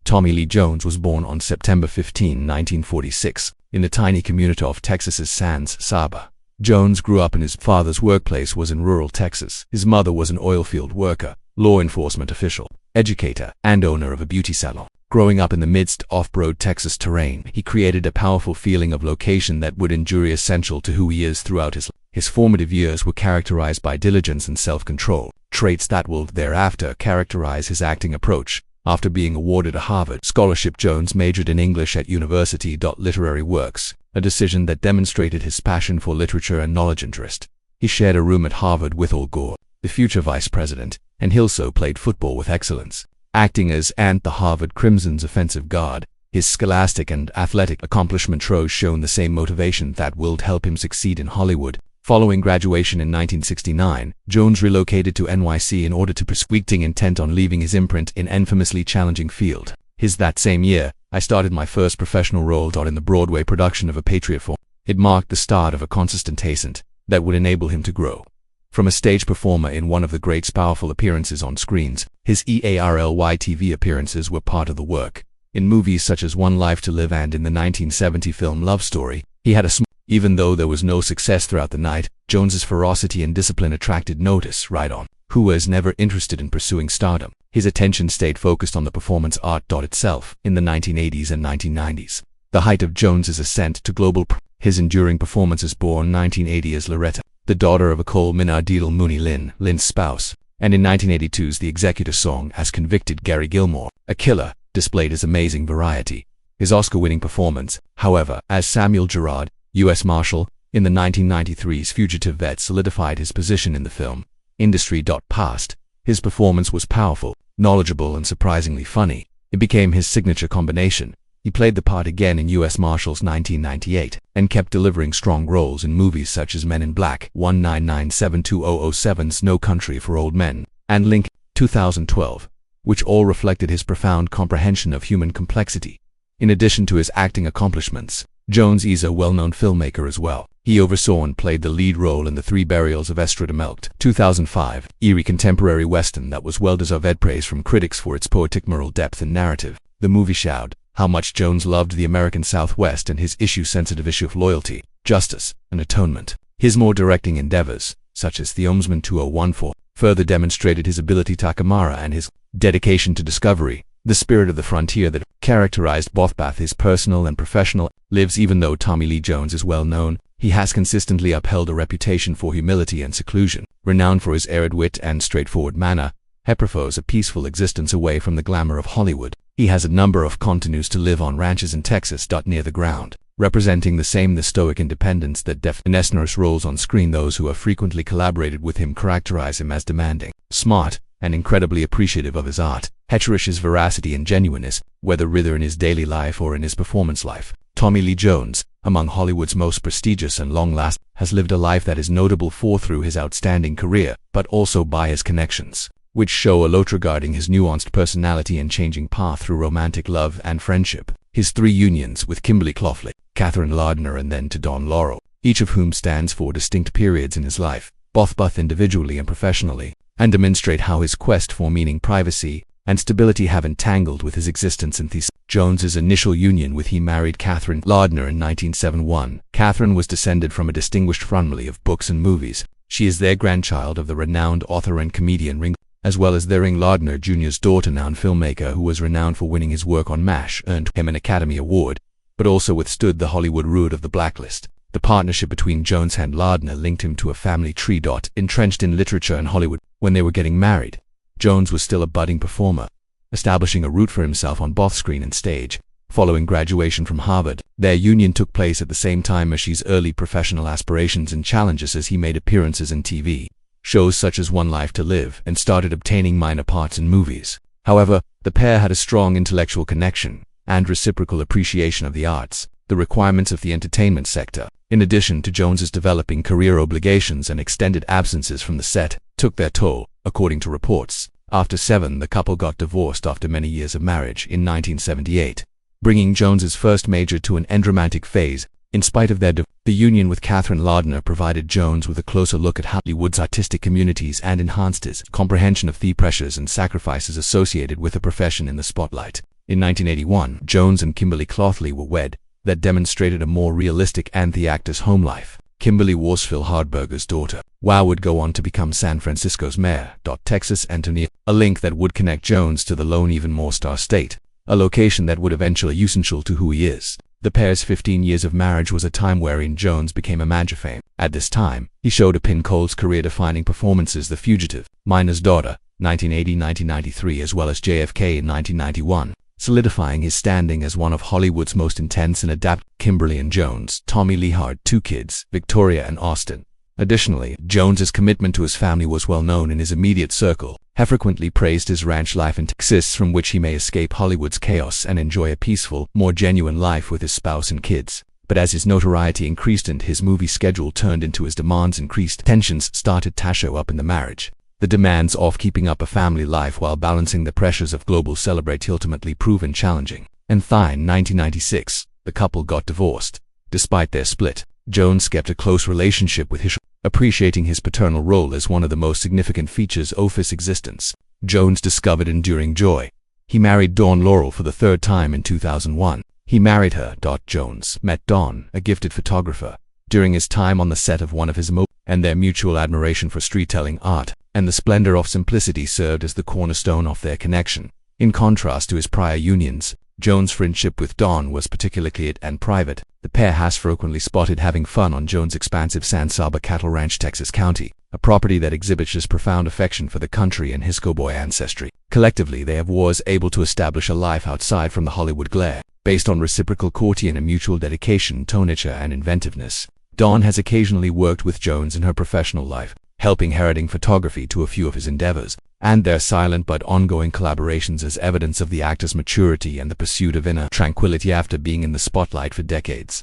Tommy Lee Jones was born on September 15, 1946, in the tiny community of Texas's San Saba. Jones grew up and his father's workplace was in rural Texas. His mother was an oilfield worker, law enforcement official, educator, and owner of a beauty salon. Growing up in the midst of off-road Texas terrain, he created a powerful feeling of location that would endure, essential to who he is throughout his life. His formative years were characterized by diligence and self-control, traits that will thereafter characterize his acting approach. After being awarded a Harvard scholarship, Jones majored in English at university. Literary works, a decision that demonstrated his passion for literature and knowledge interest. He shared a room at Harvard with Al Gore, the future vice president, and he also played football with excellence. Acting as Ant the Harvard Crimson's offensive guard, his scholastic and athletic accomplishment has shown the same motivation that would help him succeed in Hollywood. Following graduation in 1969, Jones relocated to NYC in order to pursue acting, intent on leaving his imprint in infamously challenging field. That same year, I started my first professional role in the Broadway production of A Patriot for. It marked the start of a consistent ascent that would enable him to grow from a stage performer in one of the great's powerful appearances on screens. His EARLY TV appearances were part of the work. In movies such as One Life to Live and in the 1970 film Love Story, he had a Even though there was no success throughout the night, Jones's ferocity and discipline attracted notice right on. Who was never interested in pursuing stardom. His attention stayed focused on the performance art itself. In the 1980s and 1990s, the height of Jones's ascent to global his enduring performances born 1980 as Loretta, the daughter of a coal miner Deedle Mooney Lynn's spouse, and in 1982's The Executor Song as convicted Gary Gilmore, a killer, displayed his amazing variety. His Oscar-winning performance, however, as Samuel Gerard, U.S. Marshal, in the 1993's Fugitive Vet solidified his position in the film industry. Past, his performance was powerful, knowledgeable, and surprisingly funny. It became his signature combination. He played the part again in U.S. Marshal's 1998, and kept delivering strong roles in movies such as Men in Black, 1997-2007's No Country for Old Men, and Link, 2012, which all reflected his profound comprehension of human complexity. In addition to his acting accomplishments, Jones is a well-known filmmaker as well. He oversaw and played the lead role in The Three Burials of Estrada Melkt, 2005, eerie contemporary western that was well-deserved praise from critics for its poetic moral depth and narrative. The movie showed how much Jones loved the American Southwest and his issue-sensitive issue of loyalty, justice, and atonement. His more directing endeavors, such as The Ombudsman 2014, further demonstrated his ability to Takamara and his dedication to discovery, the spirit of the frontier that characterized both his personal and professional lives. Even though Tommy Lee Jones is well known, he has consistently upheld a reputation for humility and seclusion. Renowned for his arid wit and straightforward manner, he prefers a peaceful existence away from the glamour of Hollywood. He has a number of continues to live on ranches in Texas. Near the ground, representing the stoic independence that defines his roles on screen. Those who have frequently collaborated with him characterize him as demanding, smart, and incredibly appreciative of his art. He cherishes his veracity and genuineness, whether in his daily life or in his performance life. Tommy Lee Jones, among Hollywood's most prestigious and long-lasting, has lived a life that is notable through his outstanding career, but also by his connections, which show a lot regarding his nuanced personality and changing path through romantic love and friendship. His three unions with Kimberly Cloughley, Catherine Lardner, and then to Don Laurel, each of whom stands for distinct periods in his life, both individually and professionally, and demonstrate how his quest for meaning, privacy, and stability have entangled with his existence and thesis. Jones's initial union with he married Catherine Lardner in 1971. Catherine was descended from a distinguished family of books and movies. She is their grandchild of the renowned author and comedian Ring, as well as their Ring Lardner Jr.'s daughter, renowned filmmaker who was renowned for winning his work on MASH, earned him an Academy Award, but also withstood the Hollywood route of the blacklist. The partnership between Jones and Lardner linked him to a family tree. Entrenched in literature and Hollywood, when they were getting married, Jones was still a budding performer, establishing a route for himself on both screen and stage. Following graduation from Harvard, their union took place at the same time as she's early professional aspirations and challenges as he made appearances in TV shows such as One Life to Live and started obtaining minor parts in movies. However, the pair had a strong intellectual connection and reciprocal appreciation of the arts, the requirements of the entertainment sector, in addition to Jones's developing career obligations and extended absences from the set, took their toll. According to reports, after Seven, the couple got divorced after many years of marriage in 1978, bringing Jones's first major to an end-romantic phase. In spite of their the union with Catherine Lardner provided Jones with a closer look at Hollywood's artistic communities and enhanced his comprehension of the pressures and sacrifices associated with a profession in the spotlight. In 1981, Jones and Kimberly Clothley were wed. That demonstrated a more realistic and the actor's home life. Kimberly was Phil Hardberger's daughter. Wow would go on to become San Francisco's mayor. Texas Antonia, a link that would connect Jones to the lone even more star state, a location that would eventually be essential to who he is. The pair's 15 years of marriage was a time wherein Jones became a major fame. At this time, he showed up in Cole's career-defining performances The Fugitive, Miner's Daughter, 1980-1993, as well as JFK in 1991, solidifying his standing as one of Hollywood's most intense and adaptable. Kimberly and Jones, Tommy Lee had 2 kids, Victoria and Austin. Additionally, Jones's commitment to his family was well known in his immediate circle. He frequently praised his ranch life in Texas, from which he may escape Hollywood's chaos and enjoy a peaceful, more genuine life with his spouse and kids. But as his notoriety increased and his movie schedule turned into his demands increased, tensions started to show up in the marriage. The demands of keeping up a family life while balancing the pressures of global celebrity ultimately proven challenging. In 1996, the couple got divorced. Despite their split, Jones kept a close relationship with his, appreciating his paternal role as one of the most significant features of his existence. Jones discovered enduring joy. He married Dawn Laurel for the 3rd time in 2001. He married her. Jones met Dawn, a gifted photographer, during his time on the set of one of his movies, and their mutual admiration for storytelling art and the splendor of simplicity served as the cornerstone of their connection. In contrast to his prior unions, Jones' friendship with Dawn was particularly quiet and private. The pair has frequently spotted having fun on Jones' expansive San Saba cattle ranch, Texas County, a property that exhibits his profound affection for the country and his cowboy ancestry. Collectively, they was able to establish a life outside from the Hollywood glare, based on reciprocal courtesy and a mutual dedication to nature and inventiveness. Dawn has occasionally worked with Jones in her professional life, helping heralding photography to a few of his endeavors, and their silent but ongoing collaborations as evidence of the actor's maturity and the pursuit of inner tranquility after being in the spotlight for decades.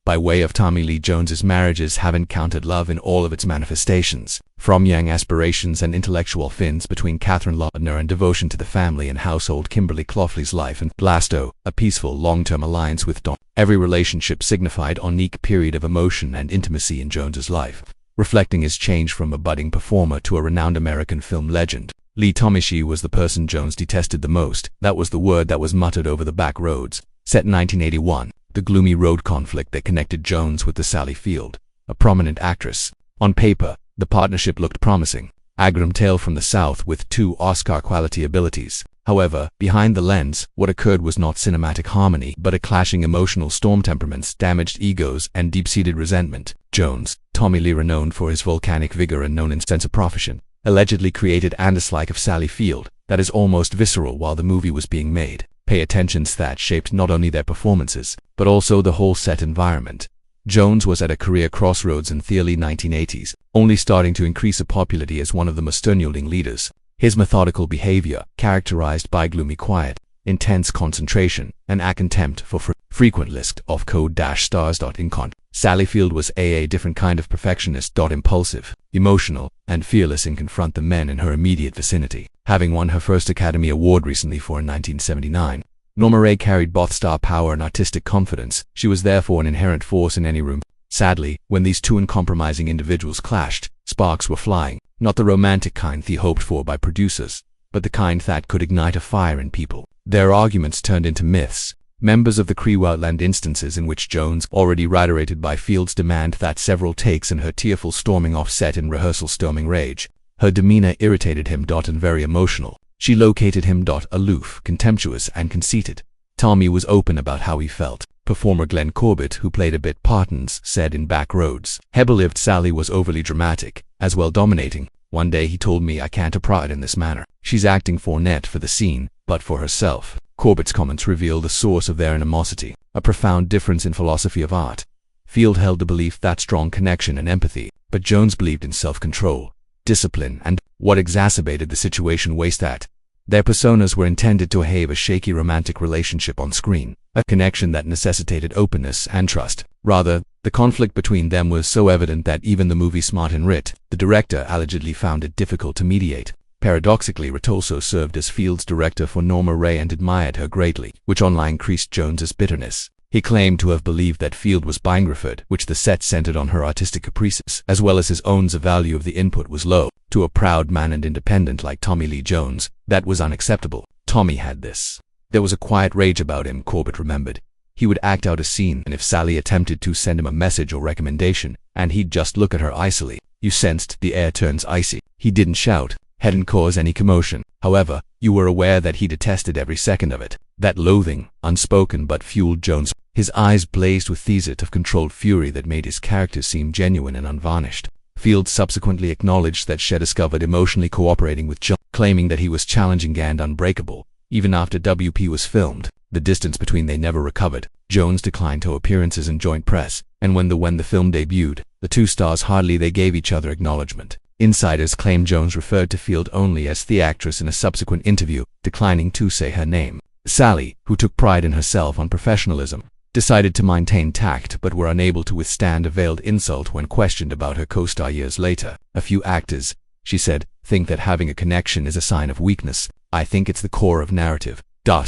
By way of Tommy Lee Jones's marriages have encountered love in all of its manifestations, from young aspirations and intellectual fins between Catherine Laudner and devotion to the family and household Kimberly Clothley's life and Blasto, a peaceful long-term alliance with Dawn. Every relationship signified a unique period of emotion and intimacy in Jones's life, reflecting his change from a budding performer to a renowned American film legend. Lee Tomishi was the person Jones detested the most. That was the word that was muttered over the back roads. Set in 1981, the gloomy road conflict that connected Jones with the Sally Field, a prominent actress. On paper, the partnership looked promising. A grim tale from the South with 2 Oscar-quality abilities. However, behind the lens, what occurred was not cinematic harmony, but a clashing emotional storm, temperaments, damaged egos, and deep-seated resentment. Jones, Tommy Lee, renowned for his volcanic vigor and known sense of profession, allegedly created an dislike of Sally Field that is almost visceral while the movie was being made. Pay attention, that shaped not only their performances, but also the whole set environment. Jones was at a career crossroads in the early 1980s, only starting to increase in popularity as one of the most unyielding leaders. His methodical behavior, characterized by gloomy quiet, intense concentration, and a contempt for frequent list of code-stars. In contrast, Sally Field was a different kind of perfectionist. Impulsive, emotional, and fearless in confront the men in her immediate vicinity. Having won her first Academy Award recently for in 1979, Norma Rae carried both star power and artistic confidence. She was therefore an inherent force in any room. Sadly, when these 2 uncompromising individuals clashed, sparks were flying, not the romantic kind they hoped for by producers, but the kind that could ignite a fire in people. Their arguments turned into myths. Members of the crew outlined instances in which Jones, already reiterated by Field's demand that several takes and her tearful storming off set in rehearsal storming rage. Her demeanor irritated him. And very emotional. She located him. Aloof, contemptuous, and conceited. Tommy was open about how he felt. Performer Glenn Corbett, who played a bit Partons, said in Back Roads, "He believed Sally was overly dramatic, as well dominating. One day he told me I can't approach it in this manner. She's acting for the scene, but for herself." Corbett's comments reveal the source of their animosity, a profound difference in philosophy of art. Field held the belief that strong connection and empathy, but Jones believed in self-control, discipline, and what exacerbated the situation was that their personas were intended to have a shaky romantic relationship on screen, a connection that necessitated openness and trust. Rather, the conflict between them was so evident that even the movie's Martin Ritt, the director, allegedly found it difficult to mediate. Paradoxically, Ritt also served as Field's director for Norma Rae and admired her greatly, which online increased Jones's bitterness. He claimed to have believed that Field was Bangrifford, which the set centered on her artistic caprices, as well as his own. The value of the input was low. To a proud man and independent like Tommy Lee Jones, that was unacceptable. Tommy had this There was a quiet rage about him, Corbett remembered. He would act out a scene, and if Sally attempted to send him a message or recommendation, and he'd just look at her icily. You sensed the air turns icy. He didn't shout, hadn't caused any commotion. However, you were aware that he detested every second of it. That loathing, unspoken but fueled Jones. His eyes blazed with thesat of controlled fury that made his character seem genuine and unvarnished. Field subsequently acknowledged that she discovered emotionally cooperating with Jones, claiming that he was challenging and unbreakable. Even after WP was filmed, the distance between they never recovered. Jones declined to appearances in joint press, and when the film debuted, the two stars hardly they gave each other acknowledgement. Insiders claim Jones referred to Field only as the actress in a subsequent interview, declining to say her name. Sally, who took pride in herself on professionalism, decided to maintain tact but were unable to withstand a veiled insult when questioned about her co-star years later. A few actors, she said, think that having a connection is a sign of weakness. I think it's the core of narrative.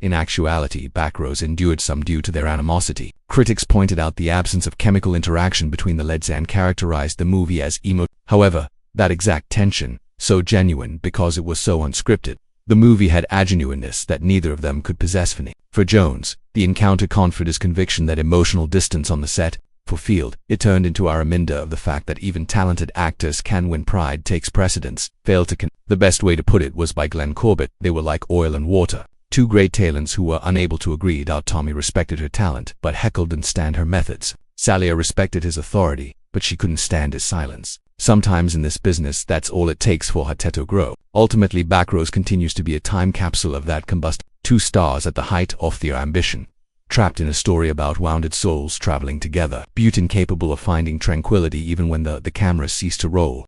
In actuality, backrows endured some due to their animosity. Critics pointed out the absence of chemical interaction between the leads and characterized the movie as emo. However, that exact tension, so genuine because it was so unscripted, the movie had a genuineness that neither of them could possess. For Jones, the encounter confirmed his conviction that emotional distance on the set. For Field, it turned into a reminder of the fact that even talented actors can when pride takes precedence. The best way to put it was by Glenn Corbett. They were like oil and water. Two great talents who were unable to agree. Tommy respected her talent, but heckled and stand her methods. Sally respected his authority, but she couldn't stand his silence. Sometimes in this business, that's all it takes for her to grow. Ultimately, Backrows continues to be a time capsule of that combust. Two stars at the height of their ambition, trapped in a story about wounded souls traveling together, incapable of finding tranquility even when the camera ceased to roll.